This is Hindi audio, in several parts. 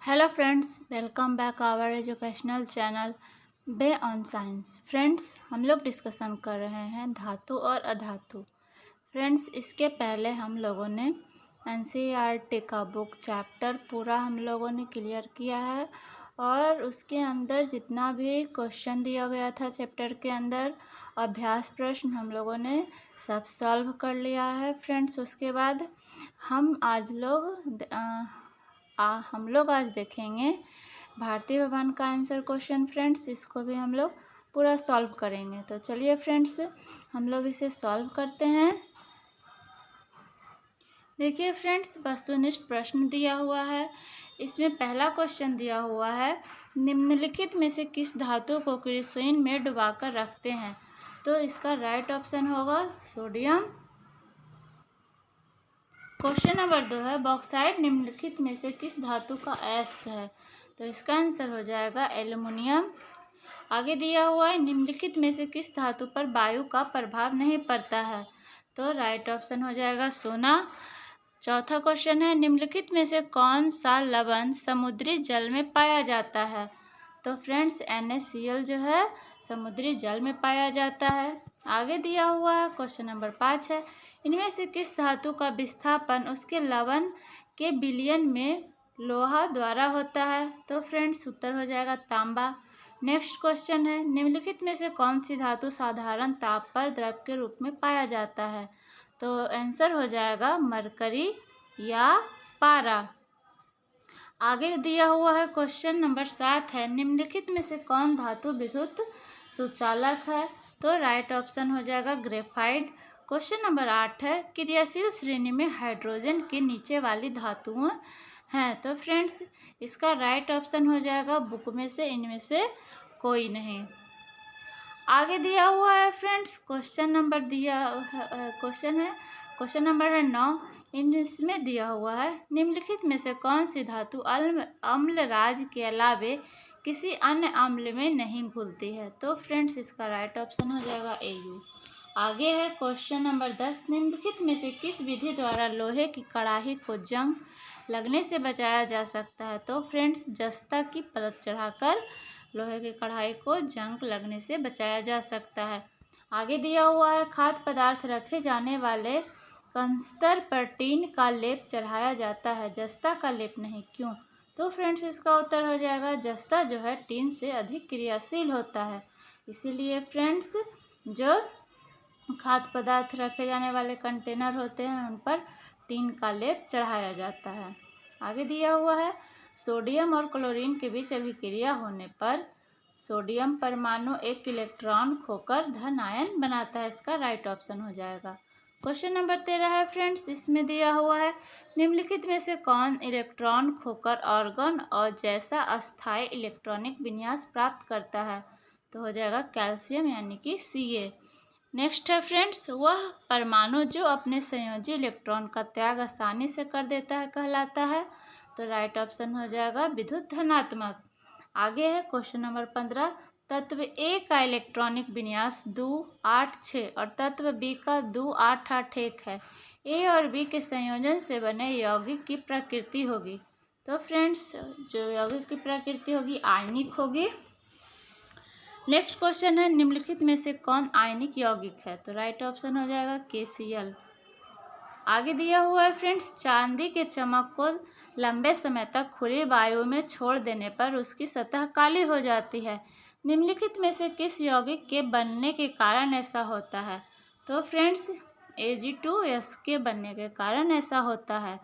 Hello friends, welcome back our educational channel be on science. Friends, हम लोग डिस्कशन कर रहे हैं धातु और अधातु। फ्रेंड्स, इसके पहले हम लोगों ने एनसीईआरटी का बुक चैप्टर पूरा हम लोगों ने क्लियर किया है और उसके अंदर जितना भी क्वेश्चन दिया गया था चैप्टर के अंदर अभ्यास प्रश्न हम लोगों ने सब सॉल्व कर लिया है। फ्रेंड्स, उसके बाद हम आज देखेंगे भारतीय विधान का आंसर क्वेश्चन। फ्रेंड्स, इसको भी हम लोग पूरा सॉल्व करेंगे। तो चलिए फ्रेंड्स, हम लोग इसे सॉल्व करते हैं। देखिए फ्रेंड्स, वस्तुनिष्ठ प्रश्न दिया हुआ है। इसमें पहला क्वेश्चन दिया हुआ है, निम्नलिखित में से किस धातु को केरोसिन में डुबाकर रखते हैं? तो इसका राइट ऑप्शन होगा सोडियम। क्वेश्चन नंबर 2 है, बॉक्साइट निम्नलिखित में से किस धातु का अयस्क है? तो इसका आंसर हो जाएगा एल्युमिनियम। आगे दिया हुआ है, निम्नलिखित में से किस धातु पर वायु का प्रभाव नहीं पड़ता है? तो राइट ऑप्शन हो जाएगा सोना। चौथा क्वेश्चन है, निम्नलिखित में से कौन सा लवण समुद्री जल में पाया जाता है? तो फ्रेंड्स, NaCl जो है समुद्री जल में पाया जाता है। आगे दिया हुआ है क्वेश्चन नंबर 5 है, इनमें से किस धातु का विस्थापन उसके लवण के विलयन में लोहा द्वारा होता है? तो फ्रेंड्स, उत्तर हो जाएगा तांबा। नेक्स्ट क्वेश्चन है, निम्नलिखित में से कौन सी धातु साधारण ताप पर द्रव के रूप में पाया जाता है? तो आंसर हो जाएगा मरकरी या पारा। आगे दिया हुआ है क्वेश्चन नंबर 7 है, निम्नलिखित में से कौन धातु विद्युत सुचालक है? तो राइट ऑप्शन हो जाएगा ग्रेफाइट। क्वेश्चन नंबर 8 है, क्रियाशील श्रेणी में हाइड्रोजन के नीचे वाली धातुएं हैं? तो फ्रेंड्स, इसका राइट ऑप्शन हो जाएगा बुक में से इनमें से कोई नहीं। आगे दिया हुआ है फ्रेंड्स, क्वेश्चन नंबर है 9। इसमें दिया हुआ है, निम्नलिखित में से कौन सी धातु अम्लराज के अलावे किसी अन्य अम्ल में नहीं घुलती है? तो फ्रेंड्स, इसका राइट ऑप्शन हो जाएगा Au। आगे है क्वेश्चन नंबर 10, निम्नलिखित में से किस विधि द्वारा लोहे की कड़ाही को जंग लगने से बचाया जा सकता है? तो फ्रेंड्स, जस्ता की परत चढ़ाकर लोहे की कढ़ाई को जंग लगने से बचाया जा सकता है। आगे दिया हुआ है, खाद्य पदार्थ रखे जाने वाले कंस्तर पर टीन का लेप चढ़ाया जाता है, जस्ता का लेप नहीं, क्यों? तो फ्रेंड्स, इसका उत्तर हो जाएगा जस्ता जो है टीन से अधिक क्रियाशील होता है, इसीलिए फ्रेंड्स जो खाद्य पदार्थ रखे जाने वाले कंटेनर होते हैं उन पर टीन का लेप चढ़ाया जाता है। आगे दिया हुआ है, सोडियम और क्लोरीन के बीच अभिक्रिया होने पर सोडियम परमाणु एक इलेक्ट्रॉन खोकर धन आयन बनाता है, इसका राइट ऑप्शन हो जाएगा। क्वेश्चन नंबर 13 है फ्रेंड्स, इसमें दिया हुआ है, निम्नलिखित में से कौन इलेक्ट्रॉन खोकर ऑर्गन और जैसा अस्थायी इलेक्ट्रॉनिक विन्यास प्राप्त करता है? तो हो जाएगा कैल्शियम यानी कि Ca। नेक्स्ट है फ्रेंड्स, वह परमाणु जो अपने संयोजी इलेक्ट्रॉन का त्याग आसानी से कर देता है कहलाता है? तो राइट ऑप्शन हो जाएगा विद्युत धनात्मक। आगे है क्वेश्चन नंबर 15, तत्व A का इलेक्ट्रॉनिक विन्यास 2, 8, 6 और तत्व B का 2, 8, 8, 1 है। A और B के संयोजन से बने यौगिक की प्रकृति होगी। तो फ्रेंड्स, जो यौगिक की प्रकृति होगी आयनिक होगी। नेक्स्ट क्वेश्चन है, निम्नलिखित में से कौन आयनिक यौगिक है? तो राइट ऑप्शन हो जाएगा KCl। आगे दिया हुआ है फ्रेंड्स, चांदी के चमक को लंबे समय तक खुली वायु में छोड़ देने पर उसकी सतह काली हो जाती है, निम्नलिखित में से किस यौगिक के बनने के कारण ऐसा होता है? तो फ्रेंड्स, Ag2S के बनने के कारण ऐसा होता है।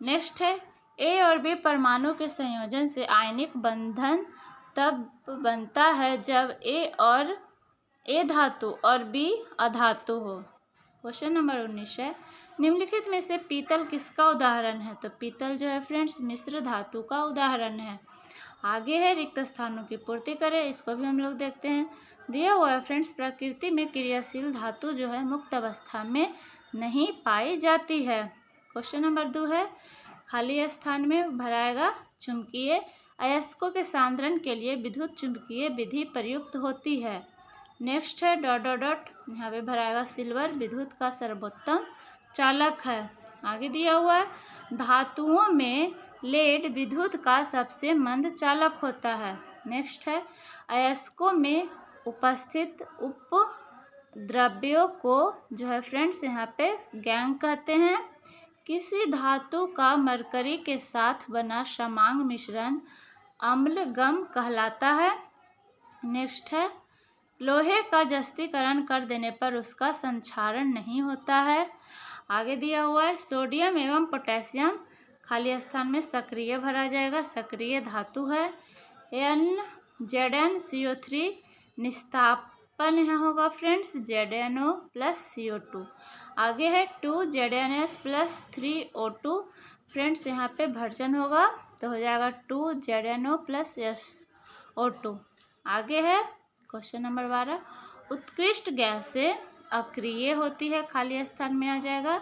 नेक्स्ट है, A और B परमाणु के संयोजन से आयनिक बंधन तब बनता है जब A धातु और B अधातु हो। क्वेश्चन नंबर 19 है, निम्नलिखित में से पीतल किसका उदाहरण है? तो पीतल जो है फ्रेंड्स मिश्र धातु का उदाहरण है। आगे है, रिक्त स्थानों की पूर्ति करें, इसको भी हम लोग देखते हैं। दिया हुआ है फ्रेंड्स, प्रकृति में क्रियाशील धातु जो है मुक्त अवस्था में नहीं पाई जाती है। क्वेश्चन नंबर 2 है, खाली स्थान में भराएगा चुंबकीय अयस्कों के सांद्रण के लिए विद्युत चुंबकीय विधि प्रयुक्त होती है। नेक्स्ट है डॉट डॉट डॉट, यहाँ पे भराएगा सिल्वर विद्युत का सर्वोत्तम चालक है। आगे दिया हुआ है, धातुओं में लेड विद्युत का सबसे मंद चालक होता है। नेक्स्ट है, अयस्कों में उपस्थित उपद्रव्यों को जो है फ्रेंड्स यहाँ पे गैंग कहते हैं। किसी धातु का मरकरी के साथ बना समांग मिश्रण अम्लगम कहलाता है। नेक्स्ट है, लोहे का जस्तीकरण कर देने पर उसका संक्षारण नहीं होता है। आगे दिया हुआ है, सोडियम एवं पोटेशियम खाली स्थान में सक्रिय भरा जाएगा, सक्रिय धातु है। ZnCO3 निस्तापन यहाँ होगा फ्रेंड्स ZnO प्लस CO2। आगे है 2ZnS प्लस 3O2 फ्रेंड्स यहाँ पे भर्जन होगा तो हो जाएगा 2ZnO प्लस SO2। आगे है क्वेश्चन नंबर 12, उत्कृष्ट गैस से अक्रिय होती है, खाली स्थान में आ जाएगा।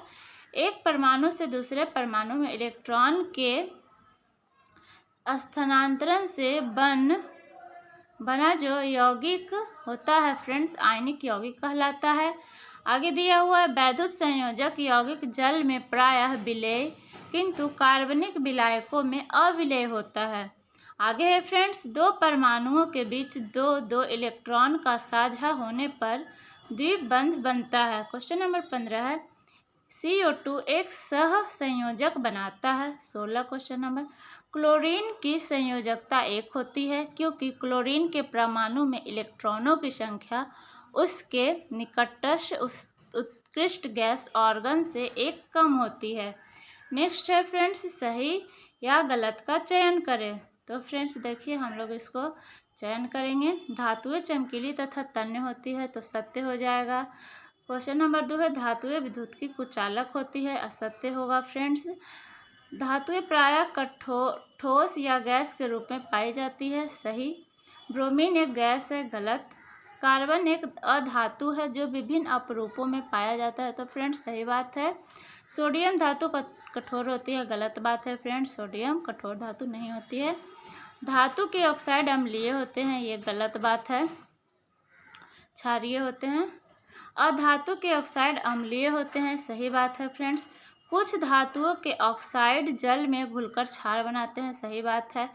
एक परमाणु से दूसरे परमाणु में इलेक्ट्रॉन के स्थानांतरण से बना जो यौगिक होता है फ्रेंड्स आयनिक यौगिक कहलाता है। आगे दिया हुआ है, वैद्युत संयोजक यौगिक जल में प्रायः विलेय किंतु कार्बनिक विलायकों में अविलेय होता है। आगे है फ्रेंड्स, दो परमाणुओं के बीच दो इलेक्ट्रॉन का साझा होने पर द्विबंध बनता है। क्वेश्चन नंबर 15 है, CO2 एक सह संयोजक बनाता है। 16 क्वेश्चन नंबर, क्लोरीन की संयोजकता 1 होती है क्योंकि क्लोरीन के परमाणु में इलेक्ट्रॉनों की संख्या उसके निकटस्थ उत्कृष्ट गैस ऑर्गन से 1 कम होती है। नेक्स्ट है फ्रेंड्स, सही या गलत का चयन करें। तो फ्रेंड्स देखिए हम लोग इसको चयन करेंगे। धातुएं चमकीली तथा तन्य होती है तो सत्य हो जाएगा। क्वेश्चन नंबर 2 है, धातुएं विद्युत की कुचालक होती है, असत्य होगा फ्रेंड्स। धातुएं प्रायः ठोस या गैस के रूप में पाई जाती है, सही। ब्रोमीन एक गैस है, गलत। कार्बन एक अधातु है जो विभिन्न अपरूपों में पाया जाता है, तो फ्रेंड्स सही बात है। सोडियम धातु कठोर होती है, गलत बात है फ्रेंड्स, सोडियम कठोर धातु नहीं होती है। धातु के ऑक्साइड अम्लीय होते हैं, ये गलत बात है, क्षारीय होते हैं। अधातु के ऑक्साइड अम्लीय होते हैं, सही बात है फ्रेंड्स। कुछ धातुओं के ऑक्साइड जल में घुलकर क्षार बनाते हैं, सही बात है।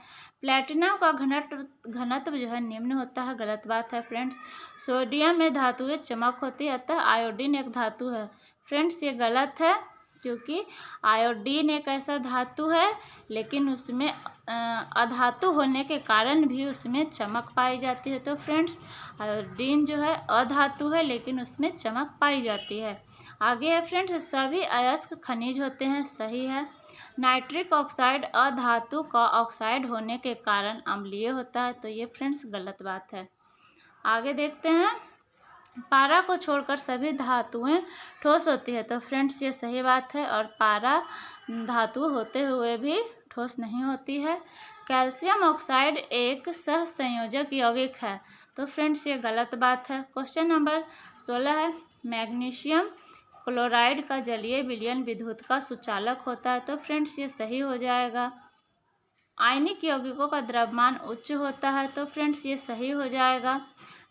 प्लेटिनम का घनत्व जो है निम्न होता है, गलत बात है फ्रेंड्स। सोडियम में धातुएं चमक होती है, अतः आयोडीन एक धातु है, फ्रेंड्स ये गलत है क्योंकि आयोडीन एक ऐसा धातु है लेकिन उसमें अधातु होने के कारण भी उसमें चमक पाई जाती है, तो फ्रेंड्स आयोडीन जो है अधातु है लेकिन उसमें चमक पाई जाती है। आगे है फ्रेंड्स, सभी अयस्क खनिज होते हैं, सही है। नाइट्रिक ऑक्साइड अधातु का ऑक्साइड होने के कारण अम्लीय होता है, तो ये फ्रेंड्स गलत बात है। आगे देखते हैं, पारा को छोड़कर सभी धातुएं ठोस होती है, तो फ्रेंड्स ये सही बात है और पारा धातु होते हुए भी ठोस नहीं होती है। कैल्शियम ऑक्साइड एक सहसंयोजक यौगिक है, तो फ्रेंड्स ये गलत बात है। क्वेश्चन नंबर 16 है, मैग्नीशियम क्लोराइड का जलीय विलयन विद्युत का सुचालक होता है, तो फ्रेंड्स ये सही हो जाएगा। आयनिक यौगिकों का द्रव्यमान उच्च होता है, तो फ्रेंड्स ये सही हो जाएगा।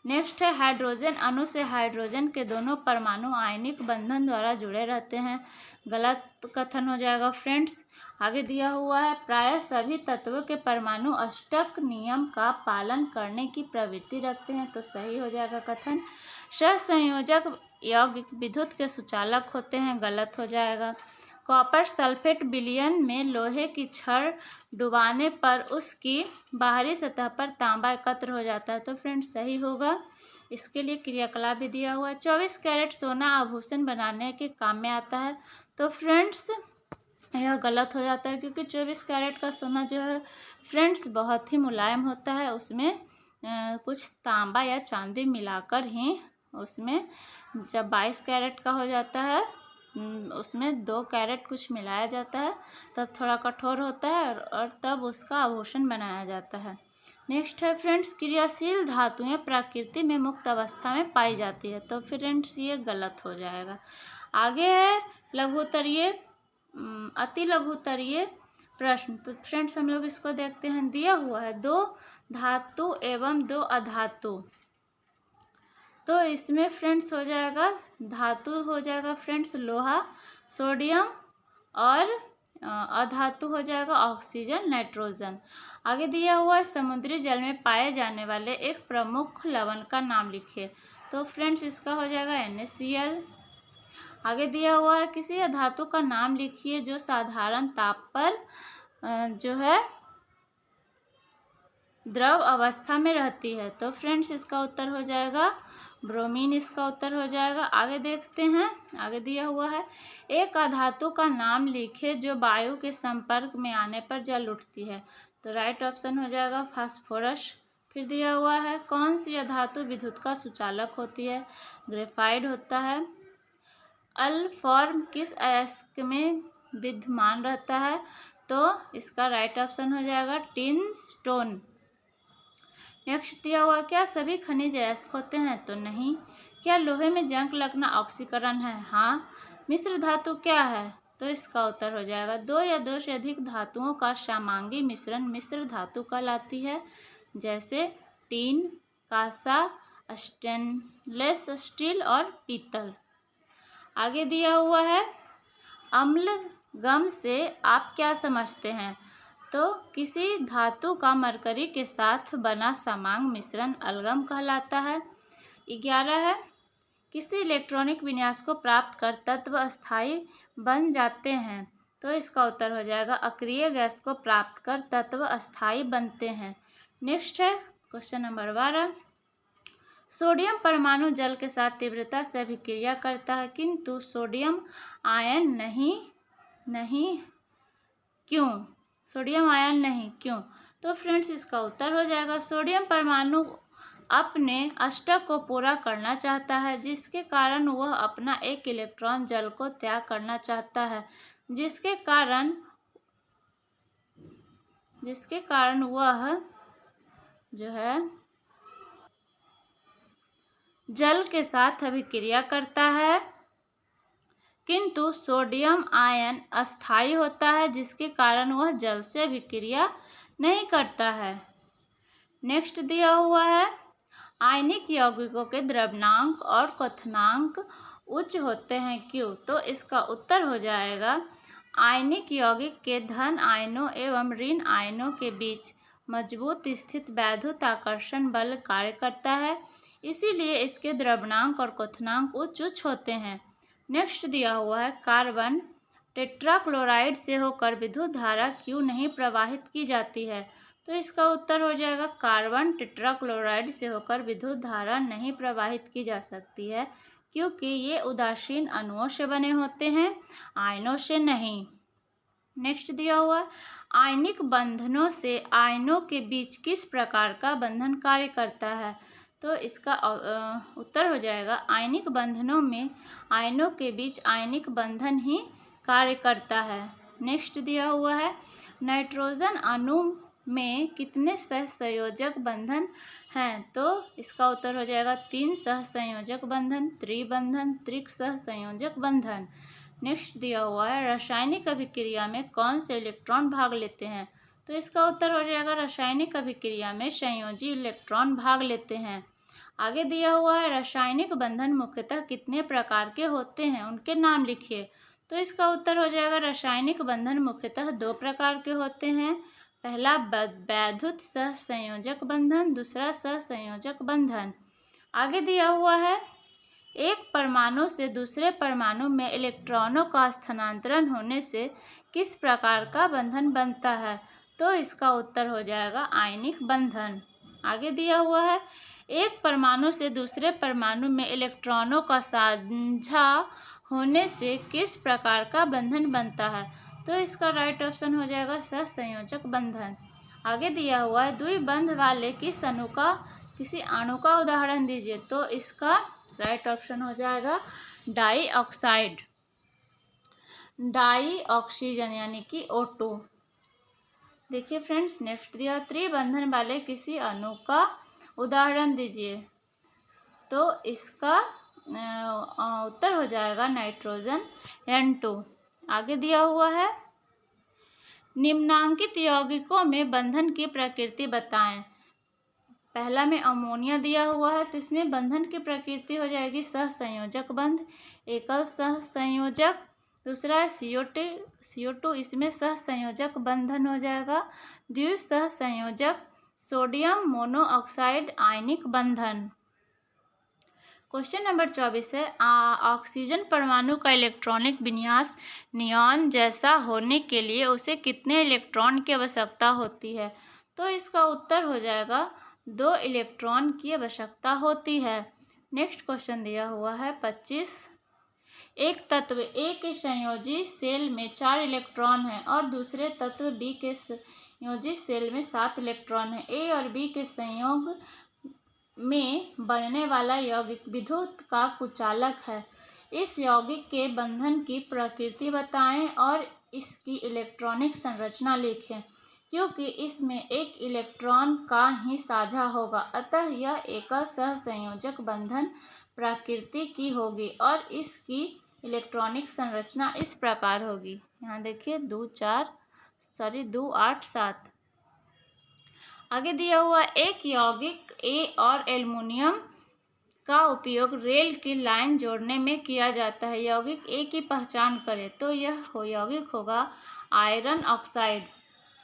नेक्स्ट है, हाइड्रोजन अणु से हाइड्रोजन के दोनों परमाणु आयनिक बंधन द्वारा जुड़े रहते हैं, गलत कथन हो जाएगा फ्रेंड्स। आगे दिया हुआ है, प्रायः सभी तत्वों के परमाणु अष्टक नियम का पालन करने की प्रवृत्ति रखते हैं, तो सही हो जाएगा कथन। सहसंयोजक यौगिक विद्युत के सुचालक होते हैं, गलत हो जाएगा। कॉपर सल्फेट विलयन में लोहे की छड़ डुबाने पर उसकी बाहरी सतह पर तांबा एकत्र हो जाता है, तो फ्रेंड्स सही होगा। इसके लिए क्रियाकलाप भी दिया हुआ है। 24 कैरेट सोना आभूषण बनाने के काम में आता है, तो फ्रेंड्स यह गलत हो जाता है क्योंकि 24 कैरेट का सोना जो है फ्रेंड्स बहुत ही मुलायम होता है, उसमें कुछ तांबा या चांदी मिलाकर ही उसमें जब 22 कैरेट का हो जाता है उसमें 2 कैरेट कुछ मिलाया जाता है, तब थोड़ा कठोर होता है और तब उसका आभूषण बनाया जाता है। नेक्स्ट है फ्रेंड्स, क्रियाशील धातुएं प्रकृति में मुक्त अवस्था में पाई जाती है, तो फ्रेंड्स ये गलत हो जाएगा। आगे है लघुत्तरीय अति लघुत्तरीय प्रश्न, तो फ्रेंड्स हम लोग इसको देखते हैं। दिया हुआ है 2 धातु एवं 2 अधातु, तो इसमें फ्रेंड्स हो जाएगा धातु हो जाएगा फ्रेंड्स लोहा, सोडियम और अधातु हो जाएगा ऑक्सीजन, नाइट्रोजन। आगे दिया हुआ है समुद्री जल में पाए जाने वाले एक प्रमुख लवण का नाम लिखिए। तो फ्रेंड्स इसका हो जाएगा NaCl। आगे दिया हुआ है किसी धातु का नाम लिखिए जो साधारण ताप पर जो है द्रव अवस्था में रहती है। तो फ्रेंड्स इसका उत्तर हो जाएगा ब्रोमीन, इसका उत्तर हो जाएगा। आगे देखते हैं, आगे दिया हुआ है एक अधातु का नाम लिखे जो वायु के संपर्क में आने पर जल उठती है। तो राइट ऑप्शन हो जाएगा फास्फोरस। फिर दिया हुआ है कौन सी अधातु विद्युत का सुचालक होती है? ग्रेफाइट होता है। अल्फॉर्म किस अयस्क में विद्यमान रहता है? तो इसका राइट ऑप्शन हो जाएगा टिन स्टोन। नेक्स्ट दिया हुआ क्या सभी खनिज अयस्क होते हैं? तो नहीं। क्या लोहे में जंग लगना ऑक्सीकरण है? हाँ। मिश्र धातु क्या है? तो इसका उत्तर हो जाएगा दो या दो से अधिक धातुओं का समांगी मिश्रण मिश्र धातु कहलाती है, जैसे टीन, कांसा, स्टेनलेस स्टील और पीतल। आगे दिया हुआ है अम्ल गम से आप क्या समझते हैं? तो किसी धातु का मरकरी के साथ बना समांग मिश्रण अलगम कहलाता है। 11 है किसी इलेक्ट्रॉनिक विन्यास को प्राप्त कर तत्व अस्थायी बन जाते हैं। तो इसका उत्तर हो जाएगा अक्रिय गैस को प्राप्त कर तत्व अस्थायी बनते हैं। नेक्स्ट है क्वेश्चन नंबर 12। सोडियम परमाणु जल के साथ तीव्रता से अभिक्रिया करता है किंतु सोडियम आयन नहीं क्यों? सोडियम आयन नहीं क्यों? तो फ्रेंड्स इसका उत्तर हो जाएगा सोडियम परमाणु अपने अष्टक को पूरा करना चाहता है, जिसके कारण वह अपना एक इलेक्ट्रॉन जल को त्याग करना चाहता है, जिसके कारण वह जो है जल के साथ अभिक्रिया करता है, किंतु सोडियम आयन अस्थायी होता है, जिसके कारण वह जल से अभिक्रिया नहीं करता है। नेक्स्ट दिया हुआ है आयनिक यौगिकों के द्रव्यनांक और क्वथनांक उच्च होते हैं क्यों? तो इसका उत्तर हो जाएगा आयनिक यौगिक के धन आयनों एवं ऋण आयनों के बीच मजबूत स्थित वैद्युत आकर्षण बल कार्य करता है, इसीलिए इसके द्रव्यनांक और क्वथनांक उच्च होते हैं। नेक्स्ट दिया हुआ है कार्बन टेट्राक्लोराइड से होकर विद्युत धारा क्यों नहीं प्रवाहित की जाती है? तो इसका उत्तर हो जाएगा कार्बन टेट्राक्लोराइड से होकर विद्युत धारा नहीं प्रवाहित की जा सकती है, क्योंकि ये उदासीन अणुओं से बने होते हैं, आयनों से नहीं। नेक्स्ट दिया हुआ आयनिक बंधनों से आयनों के बीच किस प्रकार का बंधन कार्य करता है? तो इसका उत्तर हो जाएगा आयनिक बंधनों में आयनों के बीच आयनिक बंधन ही कार्य करता है। नेक्स्ट दिया हुआ है नाइट्रोजन अणु में कितने सहसंयोजक बंधन हैं? तो इसका उत्तर हो जाएगा 3 सहसंयोजक बंधन, त्रिबंधन, त्रिक सहसंयोजक बंधन। नेक्स्ट दिया हुआ है रासायनिक अभिक्रिया में कौन से इलेक्ट्रॉन भाग लेते हैं? तो इसका उत्तर हो जाएगा रासायनिक अभिक्रिया में संयोजी इलेक्ट्रॉन भाग लेते हैं। आगे दिया हुआ है रासायनिक बंधन मुख्यतः कितने प्रकार के होते हैं, उनके नाम लिखिए। तो इसका उत्तर हो जाएगा रासायनिक बंधन मुख्यतः 2 प्रकार के होते हैं। पहला वैद्युत सहसंयोजक बंधन, दूसरा सहसंयोजक बंधन। आगे दिया हुआ है एक परमाणु से दूसरे परमाणु में इलेक्ट्रॉनों का स्थानांतरण होने से किस प्रकार का बंधन बनता है? तो इसका उत्तर हो जाएगा आयनिक बंधन। आगे दिया हुआ है एक परमाणु से दूसरे परमाणु में इलेक्ट्रॉनों का साझा होने से किस प्रकार का बंधन बनता है? तो इसका राइट ऑप्शन हो जाएगा सहसंयोजक बंधन। आगे दिया हुआ है द्विबंध वाले किसी अणु का उदाहरण दीजिए। तो इसका राइट ऑप्शन हो जाएगा डाई ऑक्सीजन यानी कि O2। देखिए फ्रेंड्स नेक्स्ट दिया त्रिबंधन वाले किसी अणु का उदाहरण दीजिए। तो इसका उत्तर हो जाएगा नाइट्रोजन N2। आगे दिया हुआ है निम्नांकित यौगिकों में बंधन की प्रकृति बताएं। पहला में अमोनिया दिया हुआ है, तो इसमें बंधन की प्रकृति हो जाएगी सहसंयोजक बंध, एकल सहसंयोजक। दूसरा है CO2, इसमें सहसंयोजक बंधन हो जाएगा। द्विसहसंयोजक सोडियम मोनोऑक्साइड आयनिक बंधन। क्वेश्चन नंबर 24 है ऑक्सीजन परमाणु का इलेक्ट्रॉनिक विन्यास नियॉन जैसा होने के लिए उसे कितने इलेक्ट्रॉन की आवश्यकता होती है? तो इसका उत्तर हो जाएगा 2 इलेक्ट्रॉन की आवश्यकता होती है। नेक्स्ट क्वेश्चन दिया हुआ है 25। एक तत्व ए के संयोजी सेल में 4 इलेक्ट्रॉन हैं और दूसरे तत्व बी के संयोजी सेल में 7 इलेक्ट्रॉन हैं। ए और बी के संयोग में बनने वाला यौगिक विद्युत का कुचालक है। इस यौगिक के बंधन की प्रकृति बताएं और इसकी इलेक्ट्रॉनिक संरचना लिखें। क्योंकि इसमें एक इलेक्ट्रॉन का ही साझा होगा, अतः यह एकल सहसंयोजक बंधन प्रकृति की होगी और इसकी इलेक्ट्रॉनिक संरचना इस प्रकार होगी। यहाँ देखिए 2 8 7। आगे दिया हुआ एक यौगिक ए और एल्युमिनियम का उपयोग रेल की लाइन जोड़ने में किया जाता है। यौगिक ए की पहचान करें तो यह यौगिक होगा आयरन ऑक्साइड।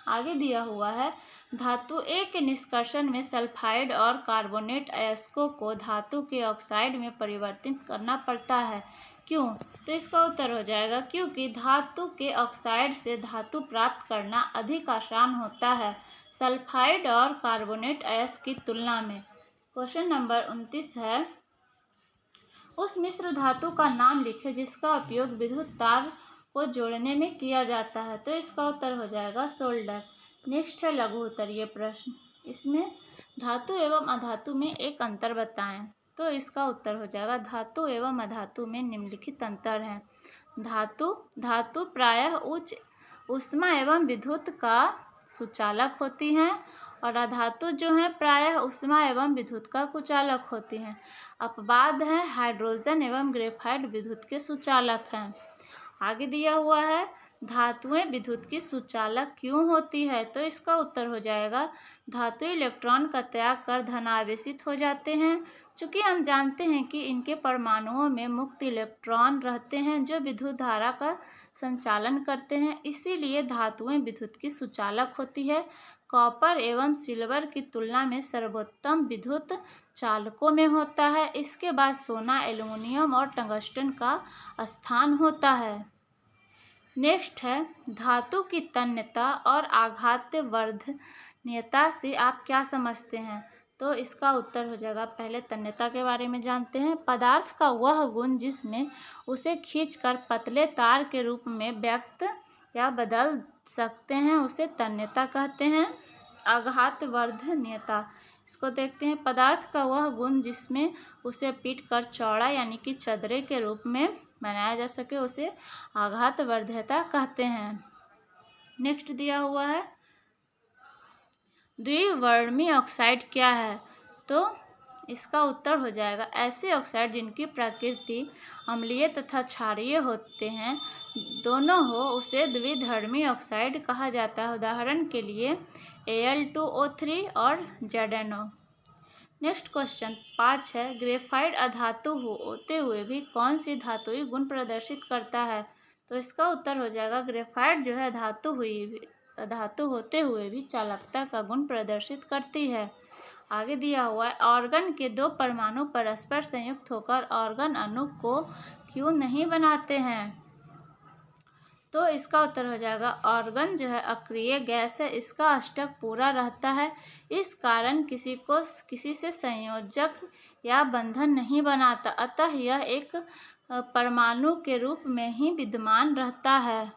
आगे दिया हुआ है धातु ए के निष्कर्षण में सल्फाइड और कार्बोनेट अयस्कों को धातु के ऑक्साइड में परिवर्तित करना पड़ता है। क्यों? तो इसका उत्तर हो जाएगा क्योंकि धातु के ऑक्साइड से धातु प्राप्त करना अधिक आसान होता है सल्फाइड और कार्बोनेट अयस्क की तुलना में। क्वेश्चन नंबर 29 है उस मिश्र धातु का नाम लिखें जिसका उपयोग विद्युत तार को जोड़ने में किया जाता है। तो इसका उत्तर हो जाएगा सोल्डर। नेक्स्ट है लघु उत्तरीय प्रश्न। इसमें धातु एवं अधातु में एक अंतर बताएं। तो इसका उत्तर हो जाएगा धातु एवं अधातु में निम्नलिखित अंतर है। धातु प्रायः उच्च ऊष्मा एवं विद्युत का सुचालक होती हैं और अधातु जो है प्रायः ऊष्मा एवं विद्युत का कुचालक होती हैं। अपवाद है हाइड्रोजन एवं ग्रेफाइट विद्युत के सुचालक हैं। आगे दिया हुआ है धातुएं विद्युत की सुचालक क्यों होती है? तो इसका उत्तर हो जाएगा धातु इलेक्ट्रॉन का त्याग कर धनावेशित हो जाते हैं। चूँकि हम जानते हैं कि इनके परमाणुओं में मुक्त इलेक्ट्रॉन रहते हैं जो विद्युत धारा का संचालन करते हैं, इसीलिए धातुएं विद्युत की सुचालक होती है। कॉपर एवं सिल्वर की तुलना में सर्वोत्तम विद्युत चालकों में होता है। इसके बाद सोना, एल्युमिनियम और टंगस्टन का स्थान होता है। नेक्स्ट है धातु की तन्यता और आघातवर्धनीयता से आप क्या समझते हैं? तो इसका उत्तर हो जाएगा पहले तन्यता के बारे में जानते हैं। पदार्थ का वह गुण जिसमें उसे खींचकर पतले तार के रूप में व्यक्त या बदल सकते हैं उसे तन्यता कहते हैं। आघातवर्धनीयता इसको देखते हैं। पदार्थ का वह गुण जिसमें उसे पीट कर चौड़ा यानी कि चदरे के रूप में बनाया जा सके उसे आघातवर्धनीयता कहते हैं। नेक्स्ट दिया हुआ है द्विवर्णी ऑक्साइड क्या है? तो इसका उत्तर हो जाएगा ऐसे ऑक्साइड जिनकी प्रकृति अम्लीय तथा क्षारीय होते हैं, दोनों हो उसे द्विधर्मी ऑक्साइड कहा जाता है। उदाहरण के लिए Al2O3 और ZnO। नेक्स्ट क्वेश्चन 5 है ग्रेफाइट अधातु होते हुए भी कौन सी धातुई गुण प्रदर्शित करता है? तो इसका उत्तर हो जाएगा ग्रेफाइट जो है धातु होते हुए भी चालकता का गुण प्रदर्शित करती है। आगे दिया हुआ है ऑर्गन के 2 परमाणु परस्पर संयुक्त होकर ऑर्गन अणु को क्यों नहीं बनाते हैं? तो इसका उत्तर हो जाएगा ऑर्गन जो है अक्रिय गैस है, इसका अष्टक पूरा रहता है, इस कारण किसी से संयोजक या बंधन नहीं बनाता, अतः यह एक परमाणु के रूप में ही विद्यमान रहता है।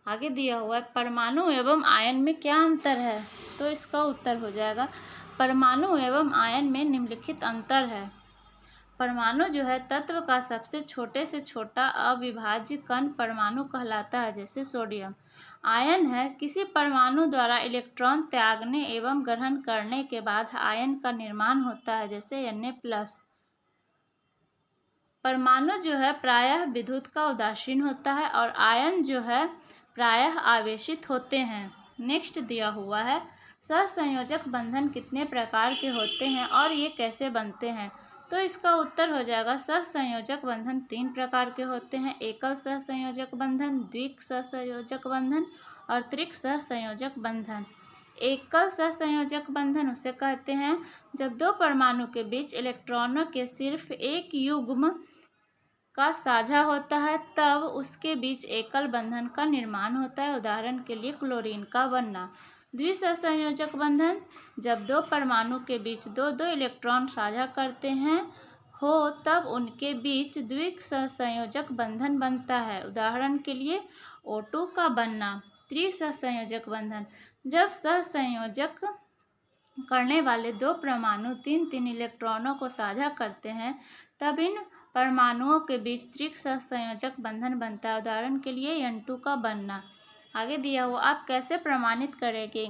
आगे दिया हुआ है परमाणु एवं आयन में क्या अंतर है? तो इसका उत्तर हो जाएगा परमाणु एवं आयन में निम्नलिखित अंतर है। परमाणु जो है तत्व का सबसे छोटे से छोटा अविभाज्य कण परमाणु कहलाता है, जैसे सोडियम। आयन है किसी परमाणु द्वारा इलेक्ट्रॉन त्यागने एवं ग्रहण करने के बाद आयन का निर्माण होता है, जैसे Na+। परमाणु जो है प्रायः विद्युत का उदासीन होता है और आयन जो है प्रायः आवेशित होते हैं। नेक्स्ट दिया हुआ है सहसंयोजक बंधन कितने प्रकार के होते हैं और ये कैसे बनते हैं? तो इसका उत्तर हो जाएगा सहसंयोजक बंधन 3 प्रकार के होते हैं। एकल सहसंयोजक बंधन, द्विक सहसंयोजक बंधन और त्रिक सहसंयोजक बंधन। एकल सहसंयोजक बंधन उसे कहते हैं जब दो परमाणु के बीच इलेक्ट्रॉनों के सिर्फ एक युग्म का साझा होता है, तब उसके बीच एकल बंधन का निर्माण होता है। उदाहरण के लिए क्लोरीन का बनना। द्विसहसंयोजक बंधन, जब दो परमाणु के बीच दो दो इलेक्ट्रॉन साझा करते हैं तब उनके बीच द्विसहसंयोजक बंधन बनता है। उदाहरण के लिए O2 का बनना। त्रिसहसंयोजक बंधन, जब सहसंयोजक करने वाले दो परमाणु तीन तीन इलेक्ट्रॉनों को साझा करते हैं, तब इन परमाणुओं के बीच त्रिक सहसंयोजक बंधन बनता है। उदाहरण के लिए N2 का बनना। आगे दिया हुआ, आप कैसे प्रमाणित करेंगे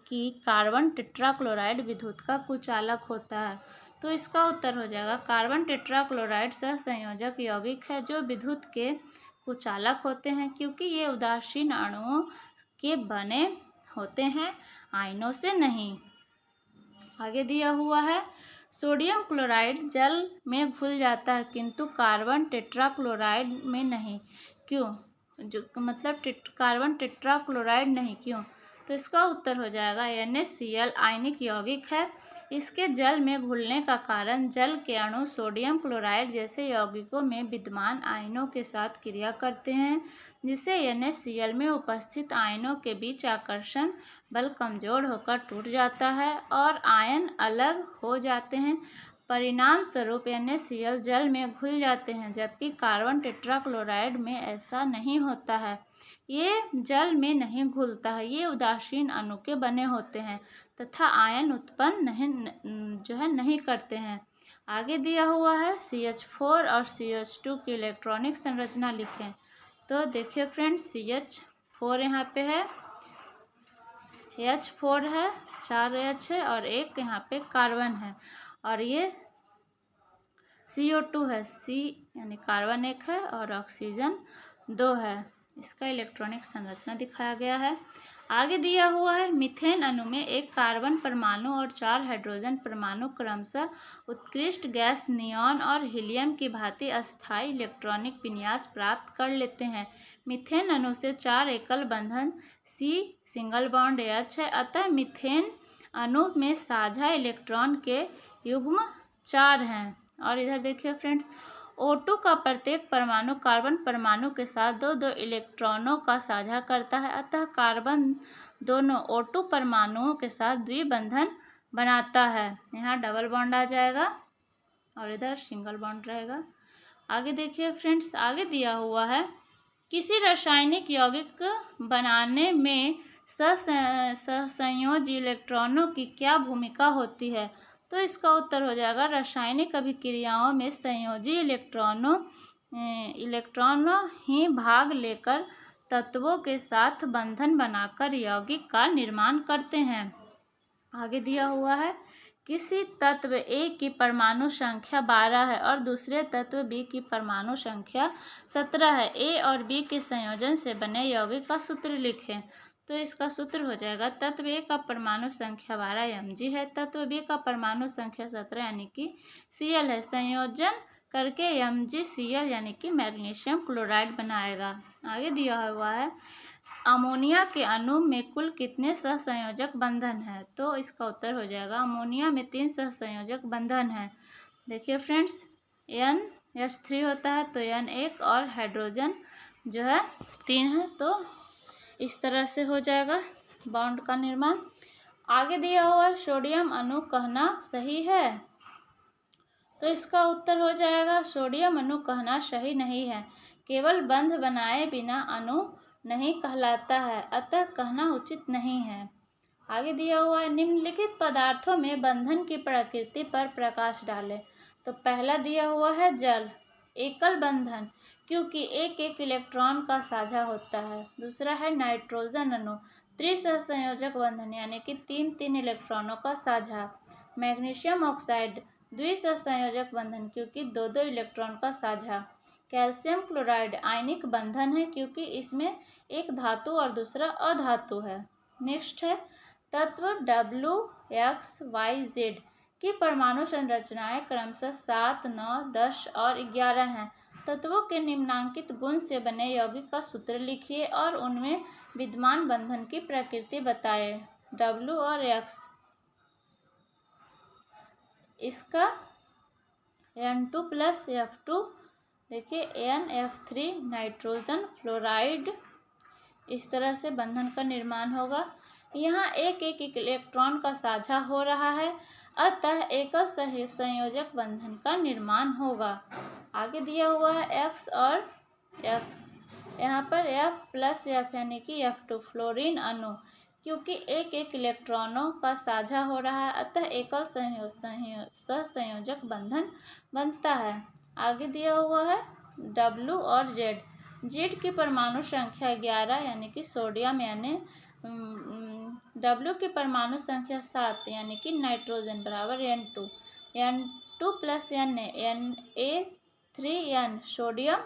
कि कार्बन टेट्राक्लोराइड विद्युत का कुचालक होता है? तो इसका उत्तर हो जाएगा कार्बन टेट्राक्लोराइड सहसंयोजक यौगिक है जो विद्युत के कुचालक होते हैं, क्योंकि ये उदासीन अणुओं के बने होते हैं, आयनों से नहीं। आगे दिया हुआ है, सोडियम क्लोराइड जल में घुल जाता है किंतु कार्बन टेट्राक्लोराइड में नहीं, क्यों? कार्बन टेट्राक्लोराइड नहीं, क्यों? तो इसका उत्तर हो जाएगा NaCl आयनिक यौगिक है। इसके जल में घुलने का कारण जल के अणु सोडियम क्लोराइड जैसे यौगिकों में विद्यमान आयनों के साथ क्रिया करते हैं, जिससे NaCl में उपस्थित आयनों के बीच आकर्षण बल कमजोर होकर टूट जाता है और आयन अलग हो जाते हैं। परिणाम स्वरूप NaCl जल में घुल जाते हैं, जबकि कार्बन टेट्राक्लोराइड में ऐसा नहीं होता है। ये जल में नहीं घुलता है, ये उदासीन अणु के बने होते हैं तथा आयन उत्पन्न नहीं करते हैं। आगे दिया हुआ है, CH4 और CH2 की इलेक्ट्रॉनिक संरचना लिखें। तो देखिए फ्रेंड्स, CH4 यहाँ पे है, H4 है, 4 H है और एक यहाँ पे कार्बन है, और ये CO2 है, C यानी कार्बन 1 है और ऑक्सीजन 2 है। इसका इलेक्ट्रॉनिक संरचना दिखाया गया है। आगे दिया हुआ है, मीथेन अणु में एक कार्बन परमाणु और 4 हाइड्रोजन परमाणु क्रमशः उत्कृष्ट गैस नियॉन और हीलियम की भांति अस्थायी इलेक्ट्रॉनिक विन्यास प्राप्त कर लेते हैं। मीथेन अणु से 4 एकल बंधन C सिंगल बॉन्ड H है, अतः मीथेन अणु में साझा इलेक्ट्रॉन के युग्म 4 हैं। और इधर देखिए फ्रेंड्स, O2 का प्रत्येक परमाणु कार्बन परमाणु के साथ दो दो इलेक्ट्रॉनों का साझा करता है, अतः कार्बन दोनों O2 परमाणुओं के साथ द्विबंधन बनाता है। यहाँ डबल बॉन्ड आ जाएगा और इधर सिंगल बॉन्ड रहेगा। आगे देखिए फ्रेंड्स, आगे दिया हुआ है, किसी रासायनिक यौगिक बनाने में सहसंयोजी इलेक्ट्रॉनों की क्या भूमिका होती है? तो इसका उत्तर हो जाएगा रासायनिक अभिक्रियाओं में संयोजी इलेक्ट्रॉनों ही भाग लेकर तत्वों के साथ बंधन बनाकर यौगिक का निर्माण करते हैं। आगे दिया हुआ है, किसी तत्व A की परमाणु संख्या 12 है और दूसरे तत्व B की परमाणु संख्या 17 है। A और B के संयोजन से बने यौगिक का सूत्र लिखें। तो इसका सूत्र हो जाएगा, तत्व A का परमाणु संख्या 12 Mg है, तत्व B का परमाणु संख्या 17 यानी कि Cl है। संयोजन करके MgCl यानी कि मैग्नीशियम क्लोराइड बनाएगा। आगे दिया हुआ है, अमोनिया के अणु में कुल कितने सहसंयोजक बंधन है? तो इसका उत्तर हो जाएगा, अमोनिया में 3 सहसंयोजक बंधन है। देखिए फ्रेंड्स, NH3 होता है तो N1 और हाइड्रोजन जो है 3 है, तो इस तरह से हो जाएगा बॉन्ड का निर्माण। आगे दिया हुआ सोडियम अणु कहना सही है? तो इसका उत्तर हो जाएगा, सोडियम अणु कहना सही नहीं है। केवल बंध बनाए बिना अणु नहीं कहलाता है, अतः कहना उचित नहीं है। आगे दिया हुआ है, निम्नलिखित पदार्थों में बंधन की प्रकृति पर प्रकाश डालें। तो पहला दिया हुआ है जल, एकल बंधन, क्योंकि एक एक इलेक्ट्रॉन का साझा होता है। दूसरा है नाइट्रोजन अणु, त्रिसहसंयोजक बंधन यानी कि 3 इलेक्ट्रॉनों का साझा। मैग्नीशियम ऑक्साइड, द्विसहसंयोजक बंधन, क्योंकि 2 इलेक्ट्रॉन का साझा। कैल्शियम क्लोराइड आयनिक बंधन है, क्योंकि इसमें एक धातु और दूसरा अधातु है। नेक्स्ट है तत्व WXYZ, की परमाणु संरचनाएं क्रमशः 7, 9, 10 और 11 हैं। तत्वों के निम्नांकित गुण से बने यौगिक का सूत्र लिखिए और उनमें विद्यमान बंधन की प्रकृति बताएं। W और X, इसका N2 प्लस F2, देखिए NF3 नाइट्रोजन फ्लोराइड, इस तरह से बंधन का निर्माण होगा। यहाँ एक एक इलेक्ट्रॉन का साझा हो रहा है, अतः एकल संयोजक बंधन का निर्माण होगा। आगे दिया हुआ है X और X, यहाँ पर F प्लस F यानी कि F2 फ्लोरीन अणु, क्योंकि एक एक इलेक्ट्रॉनों का साझा हो रहा है, अतः एकल सहसंयोजक बंधन बनता है। आगे दिया हुआ है W और Z। Z की परमाणु संख्या 11 यानी कि सोडियम, यानी W की परमाणु संख्या 7 यानी कि नाइट्रोजन बराबर N2, N2 plus Na3N sodium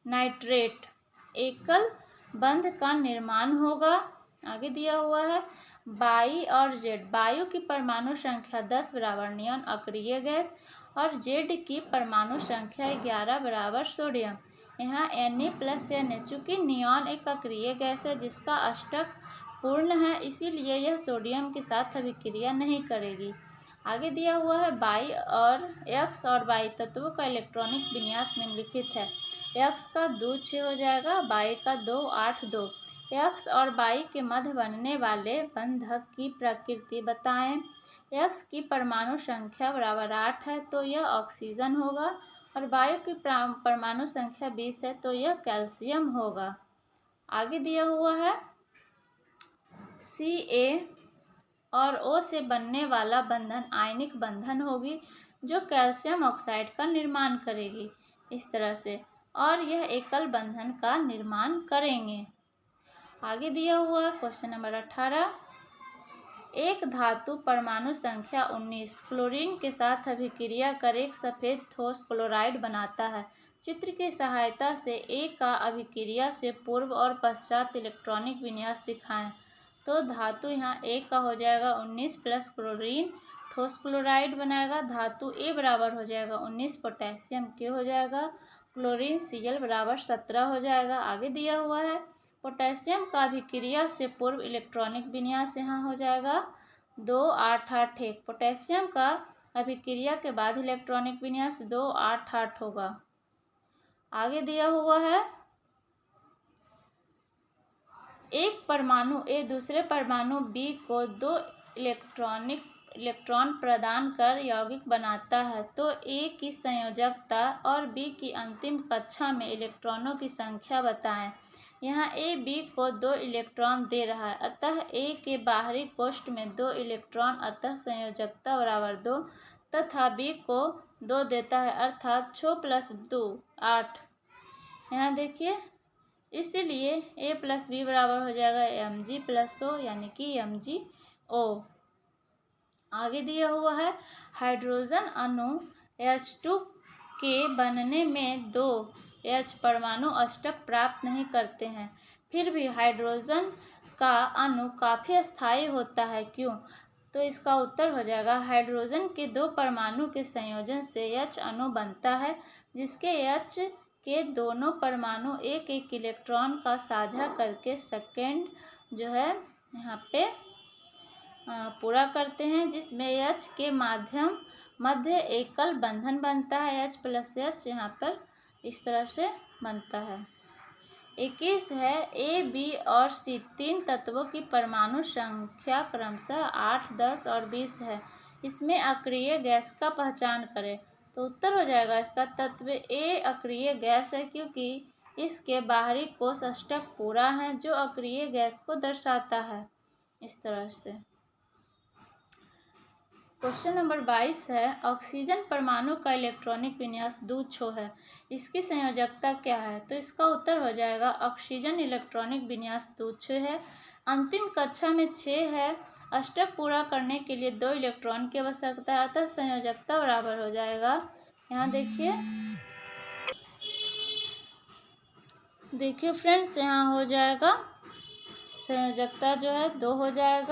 nitrate, एकल बंध का निर्माण होगा। आगे दिया हुआ है वाई और जेड। वायु की परमाणु संख्या 10 बराबर नियॉन अक्रिय गैस और जेड की परमाणु संख्या 11 बराबर सोडियम। यहाँ Na प्लस Na, चूँकि नियॉन एक अक्रिय गैस है जिसका अष्टक पूर्ण है, इसीलिए यह सोडियम के साथ अभिक्रिया नहीं करेगी। आगे दिया हुआ है बाई और एक्स और बाई तत्वों का इलेक्ट्रॉनिक विन्यास निम्नलिखित है। एक्स का 2 6 हो जाएगा, बाई का 2 8 2। एक्स और बाई के मध्य बनने वाले बंधक की प्रकृति बताएं। एक्स की परमाणु संख्या बराबर 8 है तो यह ऑक्सीजन होगा, और वायु की परमाणु संख्या 20 है तो यह कैल्शियम होगा। आगे दिया हुआ है Ca और O से बनने वाला बंधन आयनिक बंधन होगी जो कैल्शियम ऑक्साइड का निर्माण करेगी, इस तरह से, और यह एकल बंधन का निर्माण करेंगे। आगे दिया हुआ क्वेश्चन नंबर 18, एक धातु परमाणु संख्या 19 क्लोरीन के साथ अभिक्रिया कर एक सफेद ठोस क्लोराइड बनाता है। चित्र की सहायता से A का अभिक्रिया से पूर्व और पश्चात इलेक्ट्रॉनिक विन्यास दिखाएं। तो धातु यहाँ A का हो जाएगा 19 प्लस क्लोरीन ठोस क्लोराइड बनाएगा। धातु A बराबर हो जाएगा 19, पोटेशियम K हो जाएगा, क्लोरीन Cl बराबर 17 हो जाएगा। आगे दिया हुआ है पोटेशियम का अभिक्रिया से पूर्व इलेक्ट्रॉनिक विन्यास यहाँ हो जाएगा 2 8 8 1। पोटेशियम का अभिक्रिया के बाद इलेक्ट्रॉनिक विन्यास 2 8 8 होगा। आगे दिया हुआ है एक परमाणु A दूसरे परमाणु B को 2 इलेक्ट्रॉन प्रदान कर यौगिक बनाता है, तो A की संयोजकता और B की अंतिम कक्षा में इलेक्ट्रॉनों की संख्या बताएं। यहाँ A B को 2 इलेक्ट्रॉन दे रहा है, अतः A के बाहरी कोष्ठ में 2 इलेक्ट्रॉन, अतः संयोजकता बराबर 2, तथा B को 2 देता है, अर्थात 6 प्लस 2 8। यहाँ देखिए, इसलिए A प्लस B बराबर हो जाएगा Mg प्लस O यानी कि MgO। आगे दिया हुआ है हाइड्रोजन अणु H2 के बनने में 2 H परमाणु अष्टक प्राप्त नहीं करते हैं, फिर भी हाइड्रोजन का अणु काफ़ी अस्थायी होता है, क्यों? तो इसका उत्तर हो जाएगा हाइड्रोजन के 2 परमाणु के संयोजन से H अणु बनता है, जिसके H के दोनों परमाणु एक एक इलेक्ट्रॉन का साझा करके सेकेंड जो है यहाँ पे पूरा करते हैं, जिसमें H के मध्य एकल बंधन बनता है H प्लस H, यहाँ पर इस तरह से बनता है। 21 है A, B और C 3 तत्वों की परमाणु संख्या क्रमशः 8 10 और 20 है, इसमें अक्रिय गैस का पहचान करें। तो उत्तर हो जाएगा इसका तत्व A अक्रिय गैस है, क्योंकि इसके बाहरी कोश अष्टक पूरा है जो अक्रिय गैस को दर्शाता है, इस तरह से। क्वेश्चन नंबर 22 है ऑक्सीजन परमाणु का इलेक्ट्रॉनिक विन्यास 2 6 है, इसकी संयोजकता क्या है? तो इसका उत्तर हो जाएगा ऑक्सीजन इलेक्ट्रॉनिक विन्यास 2 6 है, अंतिम कक्षा में 6 है, अष्टक पूरा करने के लिए 2 इलेक्ट्रॉन की आवश्यकता है, अतः संयोजकता बराबर हो जाएगा, यहाँ देखिए फ्रेंड्स, यहाँ हो जाएगा संयोजकता जो है 2 हो जाएगा।